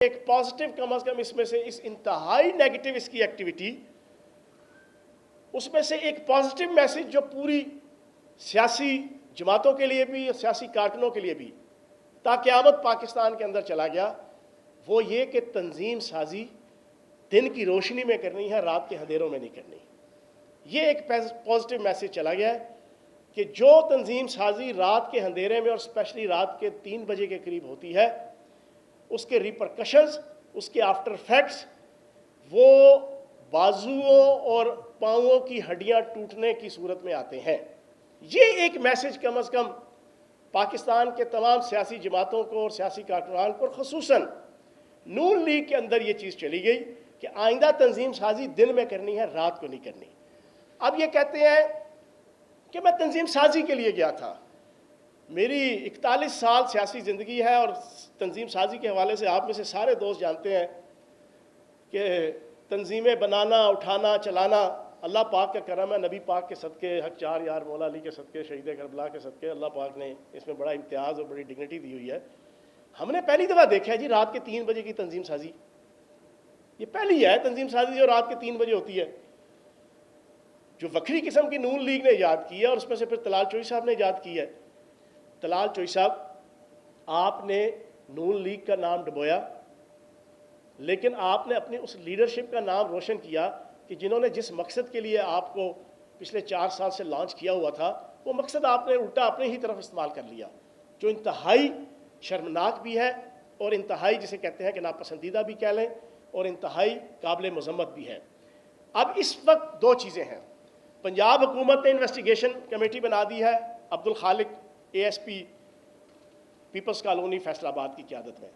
ایک پازیٹیو کم از کم اس میں سے اس انتہائی نیگیٹو اس کی ایکٹیویٹی، اس میں سے ایک پازیٹیو میسج جو پوری سیاسی جماعتوں کے لیے بھی سیاسی کارکنوں کے لیے بھی تا قیامت پاکستان کے اندر چلا گیا، وہ یہ کہ تنظیم سازی دن کی روشنی میں کرنی ہے، رات کے اندھیروں میں نہیں کرنی۔ یہ ایک پازیٹیو میسج چلا گیا ہے کہ جو تنظیم سازی رات کے اندھیرے میں اور اسپیشلی رات کے 3 بجے کے قریب ہوتی ہے، اس کے ریپرکشنز، اس کے آفٹر افیکٹس، وہ بازوؤں اور پاؤں کی ہڈیاں ٹوٹنے کی صورت میں آتے ہیں۔ یہ ایک میسج کم از کم پاکستان کے تمام سیاسی جماعتوں کو اور سیاسی کارکنان کو، خصوصاً نون لیگ کے اندر یہ چیز چلی گئی کہ آئندہ تنظیم سازی دن میں کرنی ہے، رات کو نہیں کرنی۔ اب یہ کہتے ہیں کہ میں تنظیم سازی کے لیے گیا تھا۔ میری 41 سال سیاسی زندگی ہے اور تنظیم سازی کے حوالے سے آپ میں سے سارے دوست جانتے ہیں کہ تنظیمیں بنانا، اٹھانا، چلانا اللہ پاک کا کرم ہے، نبی پاک کے صدقے، حق چار یار مولا علی کے صدقے، شہید کربلا کے صدقے، اللہ پاک نے اس میں بڑا امتیاز اور بڑی ڈگنیٹی دی ہوئی ہے۔ ہم نے پہلی دفعہ دیکھا ہے جی رات کے 3 بجے کی تنظیم سازی، یہ پہلی ہے تنظیم سازی جو رات کے 3 بجے ہوتی ہے، جو وکری قسم کی نون لیگ نے ایجاد کی ہے، اور اس میں سے پھر طلال چوئی صاحب نے ایجاد کی ہے۔ طلال چوئی صاحب، آپ نے نون لیگ کا نام ڈبویا، لیکن آپ نے اپنی اس لیڈرشپ کا نام روشن کیا کہ جنہوں نے جس مقصد کے لیے آپ کو پچھلے 4 سال سے لانچ کیا ہوا تھا، وہ مقصد آپ نے الٹا اپنے ہی طرف استعمال کر لیا، جو انتہائی شرمناک بھی ہے اور انتہائی جسے کہتے ہیں کہ ناپسندیدہ بھی کہہ لیں اور انتہائی قابل مذمت بھی ہے۔ اب اس وقت 2 چیزیں ہیں۔ پنجاب حکومت نے انویسٹیگیشن کمیٹی بنا دی ہے Abdul Khaliq ASP Peoples colony Faisal آباد کی قیادت میں،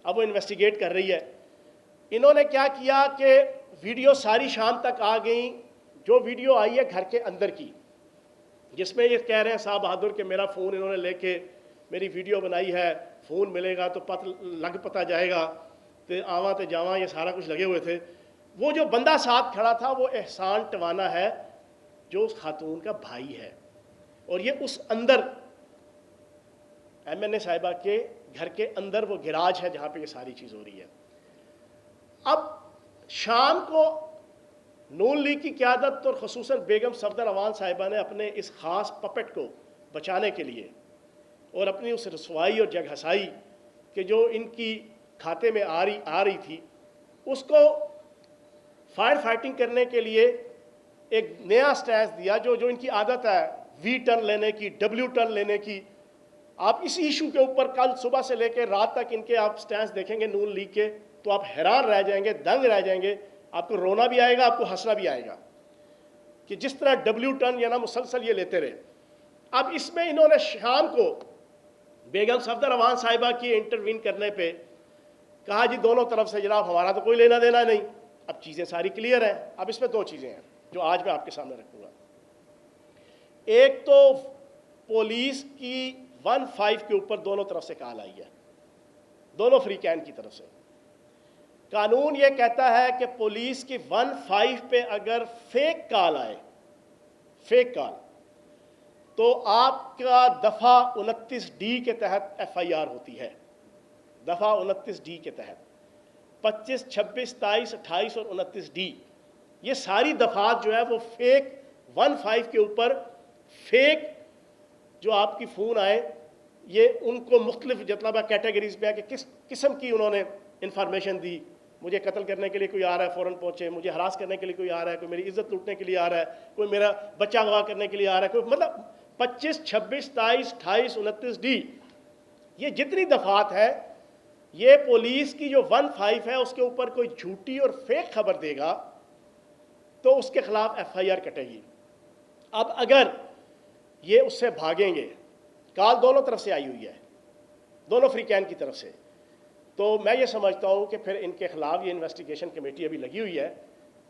اب وہ انویسٹیگیٹ کر رہی ہے۔ انہوں نے کیا کیا کہ ویڈیو ساری شام تک آ گئیں، جو ویڈیو آئی ہے گھر کے اندر کی، جس میں یہ کہہ رہے ہیں صاحب بہادر کہ میرا فون انہوں نے لے کے میری ویڈیو بنائی ہے، فون ملے گا تو پتہ جائے گا، تو آواں تے جاواں، یہ سارا کچھ لگے ہوئے تھے۔ وہ جو بندہ ساتھ کھڑا تھا وہ احسان ٹوانا ہے، جو اس خاتون کا بھائی ہے، اور یہ اس اندر MNA صاحبہ کے گھر کے اندر وہ گراج ہے جہاں پہ یہ ساری چیز ہو رہی ہے۔ اب شام کو نون لیگ کی قیادت اور خصوصاً بیگم صفدر اعوان صاحبہ نے اپنے اس خاص پپٹ کو بچانے کے لیے اور اپنی اس رسوائی اور جگ ہسائی کہ جو ان کی کھاتے میں آ رہی تھی، اس کو فائر فائٹنگ کرنے کے لیے ایک نیا سٹینس دیا، جو ان کی عادت ہے وی ٹرن لینے کی، ڈبلیو ٹرن لینے کی۔ آپ اس ایشو کے اوپر کل صبح سے لے کے رات تک ان کے آپ سٹینس دیکھیں گے نون لیگ کے، تو آپ حیران رہ جائیں گے، دنگ رہ جائیں گے، آپ کو رونا بھی آئے گا، آپ کو ہنسنا بھی آئے گا کہ جس طرح ڈبلیو ٹرن یا نا مسلسل یہ لیتے رہے۔ اب اس میں انہوں نے شام کو بیگم صفدر اعوان صاحبہ کی انٹروین کرنے پہ کہا جی دونوں طرف سے جناب ہمارا تو کوئی لینا دینا نہیں۔ اب چیزیں ساری کلیئر ہیں۔ اب اس میں 2 چیزیں ہیں جو آج میں آپ کے سامنے رکھوں گا۔ ایک تو پولیس کی 15 کے اوپر دونوں طرف سے کال آئی ہے، دونوں فریقین کی طرف سے۔ قانون یہ کہتا ہے کہ پولیس کی 15 پہ اگر فیک کال آئے، فیک کال، تو آپ کا دفعہ 29D کے تحت FIR ہوتی ہے، دفعہ 29D کے تحت 25, 26, 27, 28 اور 29D، یہ ساری دفعات جو ہے وہ فیک 15 کے اوپر فیک جو آپ کی فون آئے، یہ ان کو مختلف جتنا کیٹیگریز پہ ہے کہ کس قسم کی انہوں نے انفارمیشن دی۔ مجھے قتل کرنے کے لیے کوئی آ رہا ہے فوراً پہنچے، مجھے ہراس کرنے کے لیے کوئی آ رہا ہے، کوئی میری عزت لوٹنے کے لیے آ رہا ہے، کوئی میرا بچہ اغوا کرنے کے لیے آ رہا ہے، کوئی مطلب 25, 26, 27, 28, 29D، یہ جتنی دفعات ہے، یہ پولیس کی جو 15 ہے اس کے اوپر کوئی جھوٹی اور فیک خبر دے گا تو اس کے خلاف FIR کٹے گی۔ اب اگر یہ اس سے بھاگیں گے، کال دونوں طرف سے آئی ہوئی ہے، دونوں فریقین کی طرف سے، تو میں یہ سمجھتا ہوں کہ پھر ان کے خلاف یہ انویسٹیگیشن کمیٹی ابھی لگی ہوئی ہے۔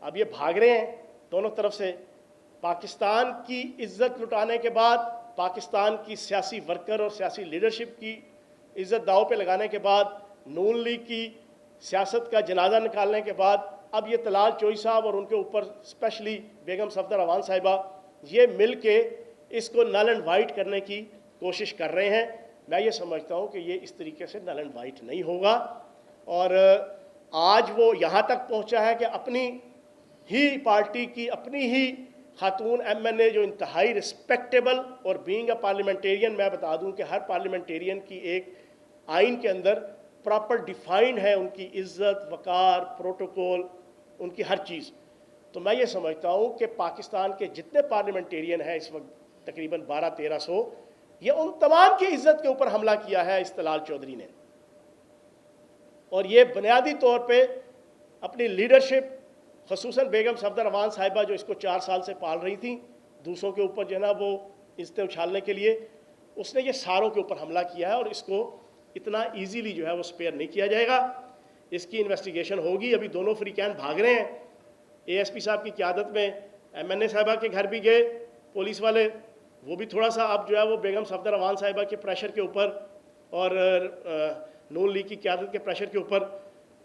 اب یہ بھاگ رہے ہیں دونوں طرف سے، پاکستان کی عزت لٹانے کے بعد، پاکستان کی سیاسی ورکر اور سیاسی لیڈرشپ کی عزت داؤ پہ لگانے کے بعد، نون لیگ کی سیاست کا جنازہ نکالنے کے بعد، اب یہ طلال چوئی صاحب اور ان کے اوپر اسپیشلی بیگم صفدر اعوان صاحبہ یہ مل کے اس کو نل اینڈ وائٹ کرنے کی کوشش کر رہے ہیں۔ میں یہ سمجھتا ہوں کہ یہ اس طریقے سے نل اینڈ وائٹ نہیں ہوگا، اور آج وہ یہاں تک پہنچا ہے کہ اپنی ہی پارٹی کی اپنی ہی خاتون ایم این اے جو انتہائی رسپیکٹیبل اور بینگ اے پارلیمنٹیرین، میں بتا دوں کہ ہر پارلیمنٹیرین کی ایک آئین کے اندر پراپر ڈیفائنڈ ہے ان کی عزت، وقار، پروٹوکول، ان کی ہر چیز. تو میں یہ سمجھتا ہوں کہ پاکستان کے جتنے پارلیمنٹیرین ہیں اس وقت تقریباً 1200-1300، یہ ان تمام کی عزت کے اوپر حملہ کیا ہے اس طلال چودھری نے. اور یہ بنیادی طور پہ اپنی لیڈرشپ، خصوصاً بیگم صفدر امان صاحبہ جو اس کو 4 سال سے پال رہی تھیں دوسروں کے اوپر جو ہے نا وہ عزتیں اچھالنے کے لیے، اس نے یہ ساروں کے اوپر حملہ کیا ہے اور اس کو اتنا ایزیلی جو ہے وہ سپیئر نہیں کیا جائے گا. اس کی انویسٹیگیشن ہوگی. ابھی دونوں فریقین بھاگ رہے ہیں. اے ایس پی صاحب کی قیادت میں ایم این اے صاحبہ کے گھر بھی گئے پولیس والے، وہ بھی تھوڑا سا اب جو ہے وہ بیگم صفدر امان صاحبہ کے پریشر کے اوپر اور نون لیگ کی قیادت کے پریشر کے اوپر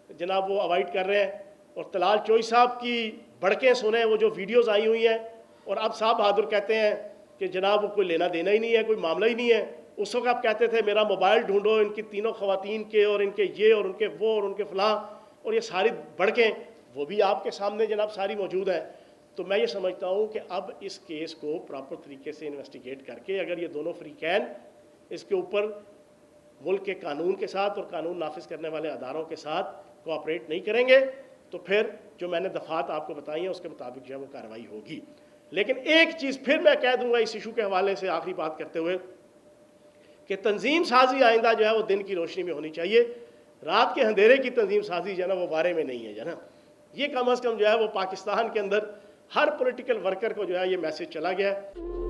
جناب وہ اوائڈ کر رہے ہیں. اور طلال چوئی صاحب کی بڑکیں سنیں، وہ جو ویڈیوز آئی ہوئی ہیں، اور اب صاحب بہادر کہتے ہیں کہ جناب وہ کوئی لینا دینا ہی نہیں ہے، کوئی معاملہ ہی نہیں ہے. اس وقت آپ کہتے تھے میرا موبائل ڈھونڈو ان کی تینوں خواتین کے، اور ان کے یہ اور ان کے وہ اور ان کے فلاں، اور یہ ساری بڑکیں وہ بھی آپ کے سامنے جناب ساری موجود ہیں. تو میں یہ سمجھتا ہوں کہ اب اس کیس کو پراپر طریقے سے انویسٹیگیٹ کر کے اگر یہ دونوں فریقین اس کے اوپر ملک کے قانون کے ساتھ اور قانون نافذ کرنے والے اداروں کے ساتھ کوآپریٹ نہیں کریں گے تو پھر جو میں نے دفعات آپ کو بتائی ہیں اس کے مطابق جو ہے وہ کارروائی ہوگی. لیکن ایک چیز پھر میں کہہ دوں گا اس ایشو کے حوالے سے آخری بات کرتے ہوئے کہ تنظیم سازی آئندہ جو ہے وہ دن کی روشنی میں ہونی چاہیے. رات کے اندھیرے کی تنظیم سازی جو ہے نا وہ بارے میں نہیں ہے جو ہے نا. یہ کم از کم جو ہے وہ پاکستان کے اندر ہر پولیٹیکل ورکر کو جو ہے یہ میسج چلا گیا ہے.